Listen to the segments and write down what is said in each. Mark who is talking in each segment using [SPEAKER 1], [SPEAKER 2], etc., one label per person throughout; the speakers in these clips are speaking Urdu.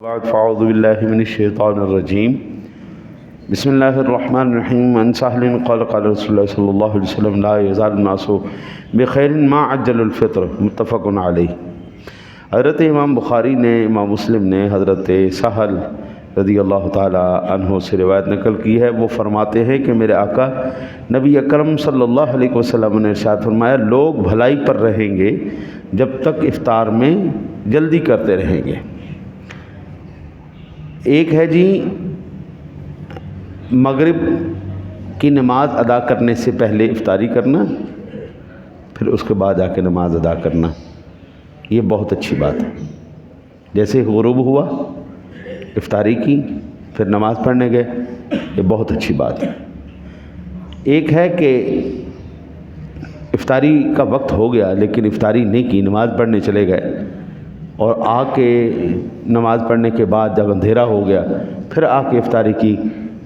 [SPEAKER 1] بعد فاعوذ باللہ من الشیطان الرجیم بسم اللہ الرحمن الرحیم عن سہل قال قال رسول اللہ صلی اللہ علیہ وسلم لا یزال الناس بخیر ما عجل الفطر متفق علیہ۔ حضرت امام بخاری نے، امام مسلم نے حضرت سہل رضی اللہ تعالی عنہ سے روایت نقل کی ہے۔ وہ فرماتے ہیں کہ میرے آقا نبی اکرم صلی اللہ علیہ وسلم نے ارشاد فرمایا، لوگ بھلائی پر رہیں گے جب تک افطار میں جلدی کرتے رہیں گے۔ ایک ہے جی مغرب کی نماز ادا کرنے سے پہلے افطاری کرنا، پھر اس کے بعد جا کے نماز ادا کرنا، یہ بہت اچھی بات ہے۔ جیسے غروب ہوا، افطاری کی، پھر نماز پڑھنے گئے، یہ بہت اچھی بات ہے۔ ایک ہے کہ افطاری کا وقت ہو گیا لیکن افطاری نہیں کی، نماز پڑھنے چلے گئے اور آ کے نماز پڑھنے کے بعد جب اندھیرا ہو گیا پھر آ کے افطاری کی،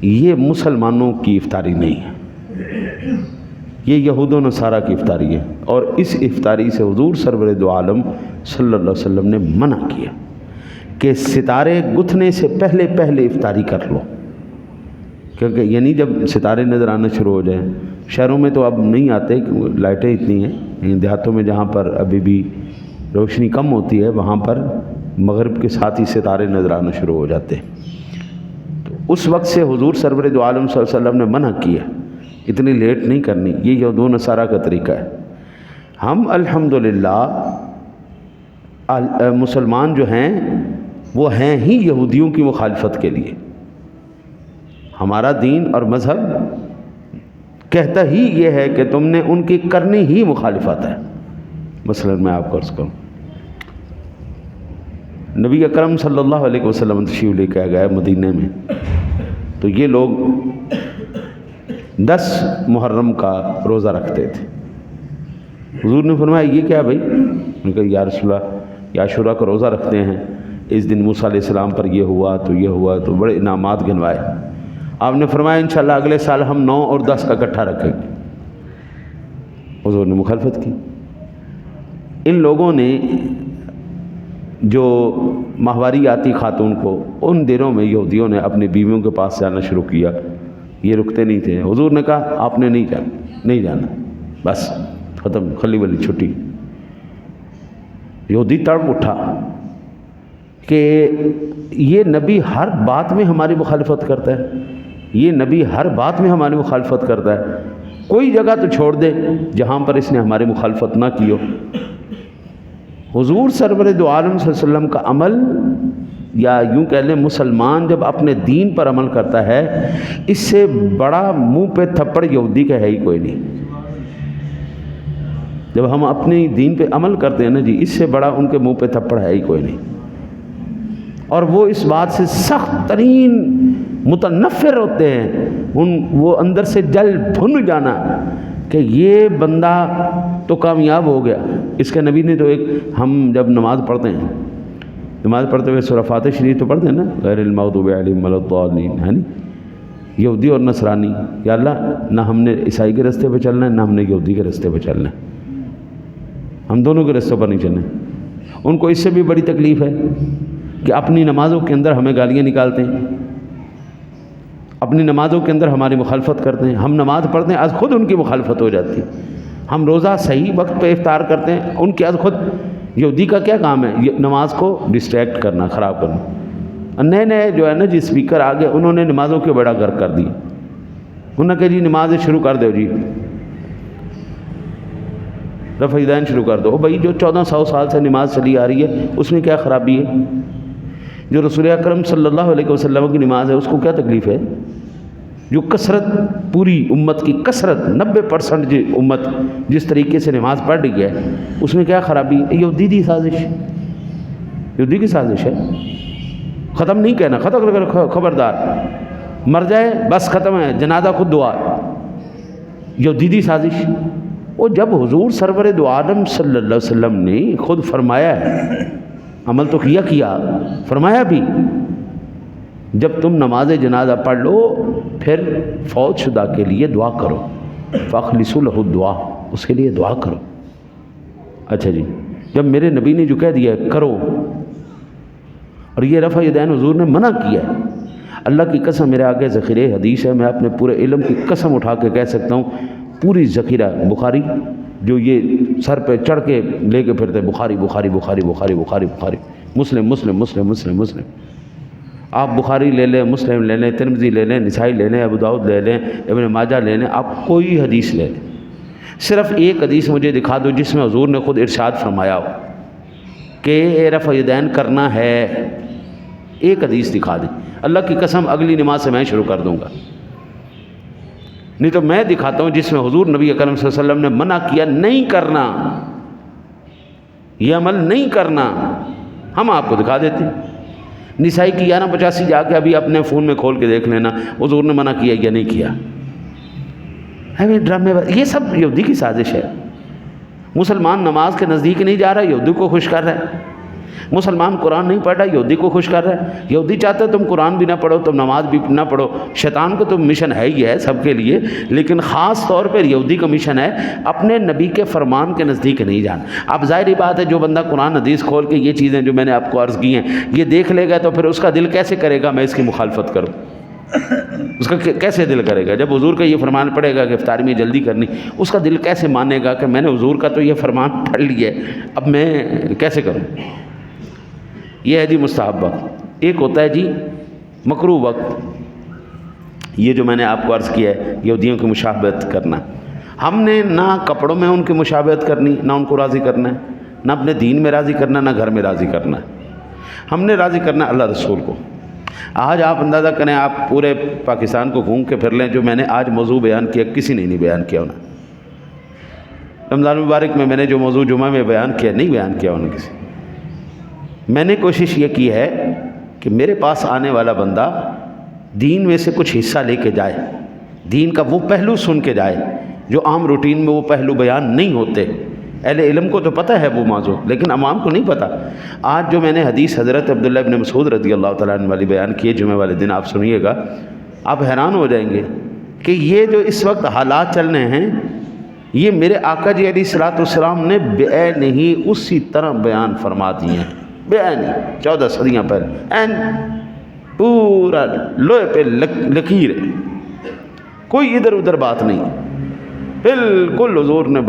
[SPEAKER 1] یہ مسلمانوں کی افطاری نہیں ہے، یہ یہود و نصارہ کی افطاری ہے۔ اور اس افطاری سے حضور سرور دو عالم صلی اللہ علیہ وسلم نے منع کیا کہ ستارے گتھنے سے پہلے پہلے افطاری کر لو، کیونکہ یعنی جب ستارے نظر آنا شروع ہو جائیں، شہروں میں تو اب نہیں آتے، لائٹیں اتنی ہیں، دیہاتوں میں جہاں پر ابھی بھی روشنی کم ہوتی ہے وہاں پر مغرب کے ساتھ ہی ستارے نظر آنا شروع ہو جاتے ہیں۔ تو اس وقت سے حضور سرور دو عالم صلی اللہ علیہ وسلم نے منع کیا، اتنی لیٹ نہیں کرنی، یہ یہود و نصارہ کا طریقہ ہے۔ ہم الحمدللہ مسلمان جو ہیں وہ ہیں ہی یہودیوں کی مخالفت کے لیے۔ ہمارا دین اور مذہب کہتا ہی یہ ہے کہ تم نے ان کی کرنی ہی مخالفت ہے۔ مثلا میں آپ کو عرض کروں، نبی اکرم صلی اللہ علیہ وسلم تشریف لے کے گئے مدینہ میں، تو یہ لوگ 10 محرم کا روزہ رکھتے تھے۔ حضور نے فرمایا یہ کیا بھائی؟ انہوں نے کہا یا رسول اللہ یہ عاشوراء کا روزہ رکھتے ہیں، اس دن موسیٰ علیہ السلام پر یہ ہوا تو یہ ہوا، تو بڑے انعامات گنوائے۔ آپ نے فرمایا انشاءاللہ اگلے سال ہم 9 اور 10 کا اکٹھا رکھیں گے۔ حضور نے مخالفت کی۔ ان لوگوں نے جو ماہواری آتی خاتون کو، ان دنوں میں یہودیوں نے اپنی بیویوں کے پاس جانا شروع کیا، یہ رکتے نہیں تھے۔ حضور نے کہا آپ نے نہیں جانا، بس ختم، خلی ولی چھٹی۔ یہودی تڑپ اٹھا کہ یہ نبی ہر بات میں ہماری مخالفت کرتا ہے، یہ نبی ہر بات میں ہماری مخالفت کرتا ہے، کوئی جگہ تو چھوڑ دے جہاں پر اس نے ہماری مخالفت نہ کی ہو۔ حضور سرور دو عالم صلی اللہ علیہ وسلم کا عمل، یا یوں کہہ لیں مسلمان جب اپنے دین پر عمل کرتا ہے، اس سے بڑا منہ پہ تھپڑ یہودی کا ہے ہی کوئی نہیں۔ جب ہم اپنے دین پہ عمل کرتے ہیں نا جی، اس سے بڑا ان کے منہ پہ تھپڑ ہے ہی کوئی نہیں۔ اور وہ اس بات سے سخت ترین متنفر ہوتے ہیں، وہ اندر سے جل بھن جانا کہ یہ بندہ تو کامیاب ہو گیا۔ اس کے نبی نے تو ہم جب نماز پڑھتے ہیں، نماز پڑھتے ہوئے سورہ فاتحہ شریف تو پڑھتے ہیں نا، غیر المغضوب علیہم ولا الضالین، ہے نا؟ یہودی اور نصرانی، یا اللہ نہ ہم نے عیسائی کے راستے پہ چلنا ہے نہ ہم نے یہودی کے راستے پہ چلنا ہے، ہم دونوں کے راستے پر نہیں چلنا ہے۔ ان کو اس سے بھی بڑی تکلیف ہے کہ اپنی نمازوں کے اندر ہمیں گالیاں نکالتے ہیں، اپنی نمازوں کے اندر ہماری مخالفت کرتے ہیں۔ ہم نماز پڑھتے ہیں آج خود ان کی مخالفت ہو جاتی ہے۔ ہم روزہ صحیح وقت پہ افطار کرتے ہیں، ان کے آج خود یہودی کا کیا کام ہے؟ یہ نماز کو ڈسٹریکٹ کرنا، خراب کرنا۔ نئے جو ہے نا جی اسپیکر آگے، انہوں نے نمازوں کے بڑا غرق کر دی۔ انہوں نے کہا جی نماز شروع کر دو، جی رفع یدین شروع کر دو۔ بھائی جو 1400 سال سے نماز چلی آ رہی ہے اس میں کیا خرابی ہے؟ جو رسول اکرم صلی اللہ علیہ وسلم کی نماز ہے اس کو کیا تکلیف ہے؟ جو کثرت، پوری امت کی کثرت 90% جو امت جس طریقے سے نماز پڑھ رہی ہے اس میں کیا خرابی ہے؟ یہودی کی سازش، یہودی کی سازش ہے۔ ختم نہیں کہنا، ختم، خبردار، مر جائے بس ختم ہے، جنازہ خود دعا، یہودی کی سازش۔ وہ جب حضور سرور دو عالم صلی اللہ علیہ وسلم نے خود فرمایا ہے، عمل تو کیا، فرمایا بھی جب تم نماز جنازہ پڑھ لو پھر فوت شدہ کے لیے دعا کرو، فاخلصوا لہ الدعاء، اس کے لیے دعا کرو۔ اچھا جی، جب میرے نبی نے جو کہہ دیا کرو، اور یہ رفع یدین حضور نے منع کیا ہے۔ اللہ کی قسم میرے آگے ذخیرہ حدیث ہے، میں اپنے پورے علم کی قسم اٹھا کے کہہ سکتا ہوں، پوری ذخیرہ بخاری جو یہ سر پہ چڑھ کے لے کے پھرتے بخاری بخاری بخاری بخاری بخاری بخاری، مسلم مسلم مسلم مسلم مسلم، آپ بخاری لے لیں، مسلم لے لیں، ترمذی لے لیں، نسائی لے لیں، ابو داؤد لے لیں، ابن ماجہ لے لیں، آپ کوئی حدیث لے لیں، صرف ایک حدیث مجھے دکھا دو جس میں حضور نے خود ارشاد فرمایا ہو کہ رفع یدین کرنا ہے، ایک حدیث دکھا دیں، اللہ کی قسم اگلی نماز سے میں شروع کر دوں گا، نہیں تو میں دکھاتا ہوں جس میں حضور نبی اکرم صلی اللہ علیہ وسلم نے منع کیا نہیں کرنا، یہ عمل نہیں کرنا، ہم آپ کو دکھا دیتے ہیں۔ نسائی کی 1185 جا کے ابھی اپنے فون میں کھول کے دیکھ لینا حضور نے منع کیا یا نہیں کیا، ڈرامے، یہ سب یہودی کی سازش ہے۔ مسلمان نماز کے نزدیک نہیں جا رہا، یہودی کو خوش کر رہا ہے، مسلمان قرآن نہیں پڑھ رہا، یہودی کو خوش کر رہا ہے، یہودی چاہتا ہے تم قرآن بھی نہ پڑھو، تم نماز بھی نہ پڑھو، شیطان کو تو مشن ہے ہی ہے سب کے لیے، لیکن خاص طور پر یہودی کا مشن ہے اپنے نبی کے فرمان کے نزدیک نہیں جانا۔ اب ظاہری بات ہے جو بندہ قرآن حدیث کھول کے یہ چیزیں جو میں نے آپ کو عرض کی ہیں یہ دیکھ لے گا تو پھر اس کا دل کیسے کرے گا میں اس کی مخالفت کروں، اس کا کیسے دل کرے گا؟ جب حضور کا یہ فرمان پڑے گا کہ افطاری میں جلدی کرنی، اس کا دل کیسے مانے گا کہ میں نے حضور کا تو یہ فرمان پڑھ لیا ہے، اب میں کیسے کروں؟ یہ ہے جی مستحب وقت، ایک ہوتا ہے جی مکروہ وقت، یہ جو میں نے آپ کو عرض کیا ہے یہودیوں کی مشابہت کرنا، ہم نے نہ کپڑوں میں ان کی مشابہت کرنی، نہ ان کو راضی کرنا ہے، نہ اپنے دین میں راضی کرنا، نہ گھر میں راضی کرنا ہے، ہم نے راضی کرنا اللہ رسول کو۔ آج آپ اندازہ کریں، آپ پورے پاکستان کو گھوم کے پھر لیں، جو میں نے آج موضوع بیان کیا کسی نے نہیں بیان کیا ہونا، رمضان مبارک میں نے جو موضوع جمعہ میں بیان کیا نہیں بیان کیا ہونا کسی۔ میں نے کوشش یہ کی ہے کہ میرے پاس آنے والا بندہ دین میں سے کچھ حصہ لے کے جائے، دین کا وہ پہلو سن کے جائے جو عام روٹین میں وہ پہلو بیان نہیں ہوتے۔ اہل علم کو تو پتہ ہے وہ موضوع، لیکن عوام کو نہیں پتہ۔ آج جو میں نے حدیث حضرت عبداللہ ابن مسعود رضی اللہ تعالیٰ عنہ والی بیان کی ہے جمعہ والے دن، آپ سنیے گا، آپ حیران ہو جائیں گے کہ یہ جو اس وقت حالات چل رہے ہیں یہ میرے آقا جی علیہ الصلوۃ والسلام نے بعین ہی اسی طرح بیان فرما دیے ہیں، بعین ہی 14 صدیاں پہلے، این پورا لوہے پہ لکیر ہے، کوئی ادھر ادھر بات نہیں، بالکل حضور نے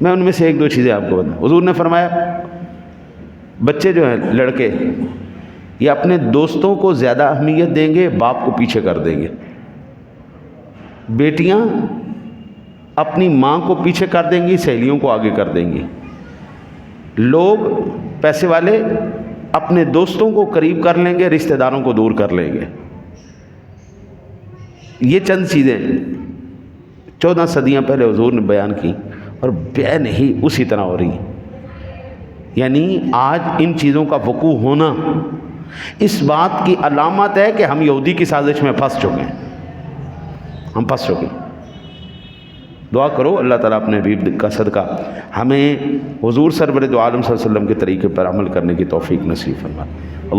[SPEAKER 1] میں ان میں سے ایک دو چیزیں آپ کو بتاؤں۔ حضور نے فرمایا بچے جو ہیں لڑکے یہ اپنے دوستوں کو زیادہ اہمیت دیں گے، باپ کو پیچھے کر دیں گے، بیٹیاں اپنی ماں کو پیچھے کر دیں گی، سہیلیوں کو آگے کر دیں گی، لوگ پیسے والے اپنے دوستوں کو قریب کر لیں گے، رشتہ داروں کو دور کر لیں گے۔ یہ چند چیزیں 14 صدیاں پہلے حضور نے بیان کی اور بیان ہی اسی طرح ہو رہی ہیں۔ یعنی آج ان چیزوں کا وقوع ہونا اس بات کی علامت ہے کہ ہم یہودی کی سازش میں پھنس چکے ہیں، ہم پھنس چکے ہیں۔ دعا کرو اللہ تعالیٰ اپنے حبیب کا صدقہ ہمیں حضور سرور دو عالم صلی اللہ علیہ وسلم کے طریقے پر عمل کرنے کی توفیق نصیب فرمائے۔